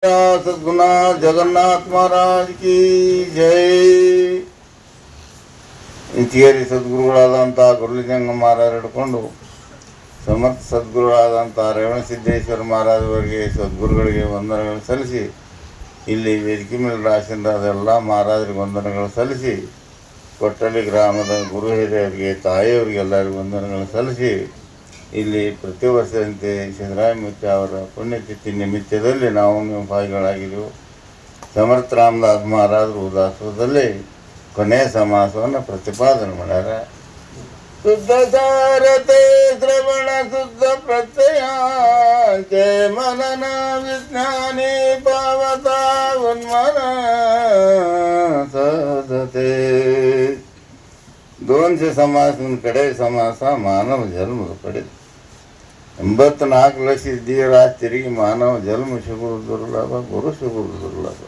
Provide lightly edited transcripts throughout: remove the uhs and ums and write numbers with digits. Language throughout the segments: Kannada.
सद्गुरुनाथ जगन्नाथ महाराज की जय. ಇಂಚಿಗೇರಿ ಸದ್ಗುರುಗಳಾದಂಥ ಗುರುಲಿಂಗ ಮಹಾರಾಜ ಹಿಡ್ಕೊಂಡು ಸಮರ್ಥ ಸದ್ಗುರುಗಳಾದಂಥ ರೇವಣಸಿದ್ದೇಶ್ವರ ಮಹಾರಾಜವರಿಗೆ ಸದ್ಗುರುಗಳಿಗೆ ವಂದನೆಗಳು ಸಲ್ಲಿಸಿ, ಇಲ್ಲಿ ವೇದಿಕೆ ಮೇಲೆ ರಾಶಿಂದಾದ ಎಲ್ಲ ಮಹಾರಾಜರಿಗೆ ವಂದನೆಗಳು ಸಲ್ಲಿಸಿ, ಕೊಟ್ಟಳ್ಳಿ ಗ್ರಾಮದ ಗುರು ಹಿರಿಯರಿಗೆ ತಾಯಿಯವರಿಗೆ ಎಲ್ಲರಿಗೂ ವಂದನೆಗಳು ಸಲ್ಲಿಸಿ, ಇಲ್ಲಿ ಪ್ರತಿ ವರ್ಷದಂತೆ ಸಿದ್ದರಾಮಯ್ಯ ಅವರ ಪುಣ್ಯತಿಥಿ ನಿಮಿತ್ತದಲ್ಲಿ ನಾವು ನೀವು ಭಾಗಿಗಳಾಗಿದ್ದೆವು. ಸಮರ್ಥ ರಾಮದಾಸ್ ಮಹಾರಾಜರು ಉದಾಸದಲ್ಲಿ ಕೊನೆಯ ಸಮಾಸವನ್ನು ಪ್ರತಿಪಾದನೆ ಮಾಡ್ಯಾರ. ಶುದ್ಧ ಸಾರತೆ ಶ್ರವಣ ಶುದ್ಧ ಪ್ರತ್ಯಯ ಮನನ ವಿಜ್ಞಾನಿ ಪಾವತ ಉನ್ಮನ ಸದತೆ. 200 ಸಮಾಸದ ಕಡೆ ಸಮಾಸ ಮಾನವ ಜನ್ಮದ ಪಡೆದು 84 ಲಕ್ಷ ಇದ್ದೀರ ತಿರುಗಿ ಮಾನವ ಜನ್ಮ ಸಿಗುವುದು ದುರ್ಲಭ, ಗುರು ಸಿಗುವುದು ದುರ್ಲಭ.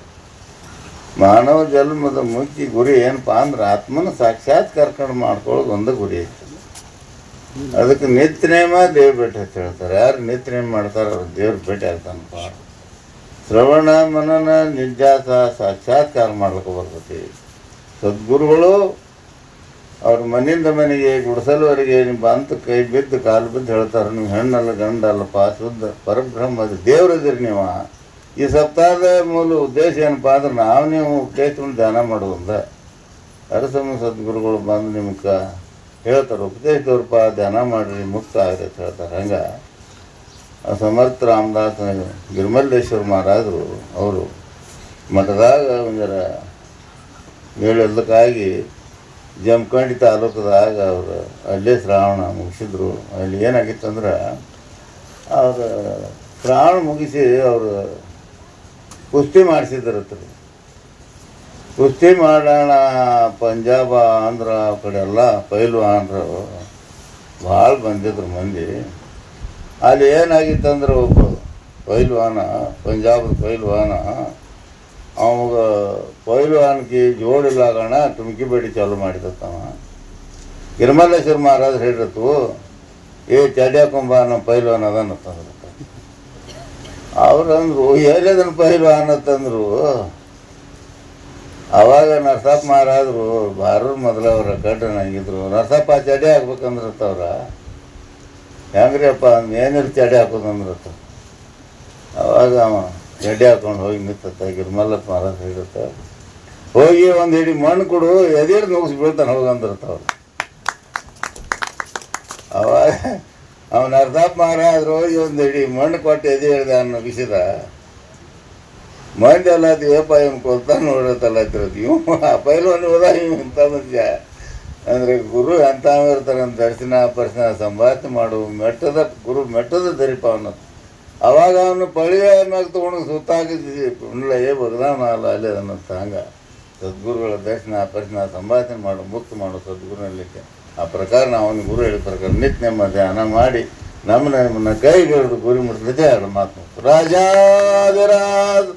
ಮಾನವ ಜನ್ಮದ ಮುಖ್ಯ ಗುರಿ ಏನಪ್ಪ ಅಂದ್ರೆ ಆತ್ಮನ ಸಾಕ್ಷಾತ್ಕಾರ ಮಾಡ್ಕೊಳ್ಳೋದು ಒಂದು ಗುರಿ ಐತೆ. ಅದಕ್ಕೆ ನಿತ್ಯನೇಮ ದೇವ್ರ ಭೇಟಿ ಅಂತ ಹೇಳ್ತಾರೆ. ಯಾರು ನಿತ್ಯನೇಮ ಮಾಡ್ತಾರೆ ಅವ್ರು ದೇವ್ರ ಭೇಟಿ ಆಗ್ತಾನಪ್ಪ. ಶ್ರವಣ ಮನನ ನಿಜಾಸ ಸಾಕ್ಷಾತ್ಕಾರ ಮಾಡ್ಲಿಕ್ಕೆ ಬರ್ತೈತಿ. ಸದ್ಗುರುಗಳು ಅವ್ರ ಮನೆಯಿಂದ ಮನೆಗೆ ಗುಡಿಸಲುವರೆಗೆ ನೀವು ಬಂತು ಕೈ ಬಿದ್ದು ಕಾಲು ಬಿದ್ದು ಹೇಳ್ತಾರೆ, ನೀವು ಹೆಣ್ಣಲ್ಲ ಗಂಡಲ್ಲಪ್ಪ, ಶುದ್ಧ ಪರಬ್ರಹ್ಮ ಅದು ದೇವ್ರದಿರಿ ನೀವು. ಈ ಸಪ್ತಾಹದ ಮೂಲ ಉದ್ದೇಶ ಏನಪ್ಪ ಅಂದ್ರೆ ನಾವು ನೀವು ಉಪದೇಶವನ್ನು ಧ್ಯಾನ ಮಾಡೋದಂದ. ಅರಸಮ್ಮ ಸದ್ಗುರುಗಳು ಬಂದು ನಿಮ್ಗೆ ಹೇಳ್ತಾರೆ, ಉಪದೇಶದವ್ರಪ್ಪ ಧ್ಯಾನ ಮಾಡಿರಿ ಮುಕ್ತ ಆಗ್ರಿ ಅಂತ ಹೇಳ್ತಾರೆ. ಹಂಗೆ ಸಮರ್ಥ ರಾಮದಾಸ್ ಗಿರಿಮಲ್ಲೇಶ್ವರ ಮಹಾರಾಜರು ಅವರು ಮಠದಾಗ ಒಂದರ ಹೇಳೋದಕ್ಕಾಗಿ ಜಮಖಂಡಿ ತಾಲೂಕದಾಗ ಅವರು ಅಲ್ಲೇ ಶ್ರಾವಣ ಮುಗಿಸಿದ್ರು. ಅಲ್ಲಿ ಏನಾಗಿತ್ತಂದ್ರೆ ಅವ್ರ ಶ್ರಾವಣ ಮುಗಿಸಿ ಅವರು ಕುಸ್ತಿ ಮಾಡಿಸಿದ್ರತ್ರ. ಕುಸ್ತಿ ಮಾಡೋಣ ಪಂಜಾಬ ಆಂಧ್ರ ಆ ಕಡೆ ಎಲ್ಲ ಪೈಲ್ವಾನರು ಭಾಳ ಬಂದಿದ್ರು ಮಂದಿ. ಅಲ್ಲಿ ಏನಾಗಿತ್ತಂದ್ರೆ ಒಬ್ಬ ಪೈಲ್ವಾನ, ಪಂಜಾಬದ ಪೈಲ್ವಾನ, ಅವಾಗ ಪೈಲ್ವಾನ್ಗೆ ಜೋಡಿಲ್ಲಾಗೋಣ ಟುಮ್ಕಿ ಬೇಡಿ ಚಾಲು ಮಾಡಿದತ್ತವ. ಗಿರಿಮಲ್ಲೇಶ್ವರ ಮಹಾರಾಜ ಹೇಳಿರತ್ತು, ಚಡಿ ಹಾಕೊಂಬ ನಮ್ಮ ಪೈಲ್ವಾನ್ ಅದನ್ನತ್ತಂದ್ರು. ಅವ್ರಂದ್ರು ಎಲ್ಲದನ್ನ ಪೈಲ್ವಾನ್ ಅಂತಂದ್ರು. ಅವಾಗ ನರಸಪ್ಪ ಮಹಾರಾಜರು ಬಾರೂರು ಮೊದಲು ಅವ್ರ ಕಡ್ಡ ನಂಗಿದ್ರು. ನರಸಪ್ಪ ಚಡಿ ಹಾಕ್ಬೇಕಂದ್ರತ್ತವ್ರ. ಹೆಂಗ್ರಿ ಅಪ್ಪ ಏನಿಲ್ಲ ಚಡಿ ಹಾಕೋದಂದ್ರತ್ತ. ಅವಾಗ ಅವ ಚಡ್ಡಿ ಹಾಕೊಂಡು ಹೋಗಿ ನಿಂತತ್ತ. ಗಿರಿಮಲ್ಲಪ್ಪ ಮಹಾರಾಜ ಹೇಳಿರತ್ತ, ಹೋಗಿ ಒಂದು ಹಿಡಿ ಮಣ್ಣು ಕೊಡು, ಎದೇಳು ನುಗ್ಸಿ ಬೀಳ್ತಾನೆ ಹೋಗಂದ್ರತ್ತವ್ರು. ಅವಾಗ ಅವನ ನರಸಪ್ಪ ಮಹಾರಾಜರು ಹೋಗಿ ಒಂದು ಹಿಡಿ ಮಣ್ಣು ಕೊಟ್ಟು ಎದೆ ಹಿಡ್ದ ಅನ್ನೋ ಬಿಸಿದ ಮಂದಿ ಎಲ್ಲ ಏಪ ಇವನು ಕೊಲ್ತಾ ನೋಡತ್ತಲ್ಲ ಇದ್ರದ್ದು. ಇವು ಆ ಪೈಲ್ವಾನ ಹೋದ ಇವು ಇಂಥ ಮನುಷ್ಯ ಅಂದರೆ ಗುರು ಎಂಥ ಇರ್ತಾರೆ ಅಂತ ದರ್ಶನ ಪರ್ಶನ ಸಂಭಾಷಣೆ ಮಾಡು ಮೆಟ್ಟದ ಗುರು ಮೆಟ್ಟದ ದರಿಪ ಅನ್ನೋದು. ಅವಾಗ ಅವನು ಪಳಿಯ ಮ್ಯಾಗ ತೊಗೊಂಡು ಸುತ್ತಾಕಿದ್ವಿ ಪುಂಡ್ಲ ಬಗ್ದಾನ ಅಲ್ಲ ಅಲ್ಲೇ ಅನ್ನೋದು. ಹಂಗೆ ಸದ್ಗುರುಗಳ ದರ್ಶನ ಪರ್ಶನ ಸಂಭಾಷಣೆ ಮಾಡು ಮುಕ್ತ ಮಾಡು ಸದ್ಗುರುನಲ್ಲಿಕ್ಕೆ. ಆ ಪ್ರಕಾರ ನಾವು ಅವನಿಗೆ ಗುರು ಹೇಳಿದ ಪ್ರಕಾರ ನಿತ್ಯ ನಮ್ಮ ಧ್ಯಾನ ಮಾಡಿ ನಮ್ಮನ್ನ ಕೈ ಹಿಡಿದು ಗುರಿ ಮುಟ್ಟಿದ ಮಾತು ರಾಜಾದಿರಾಜ್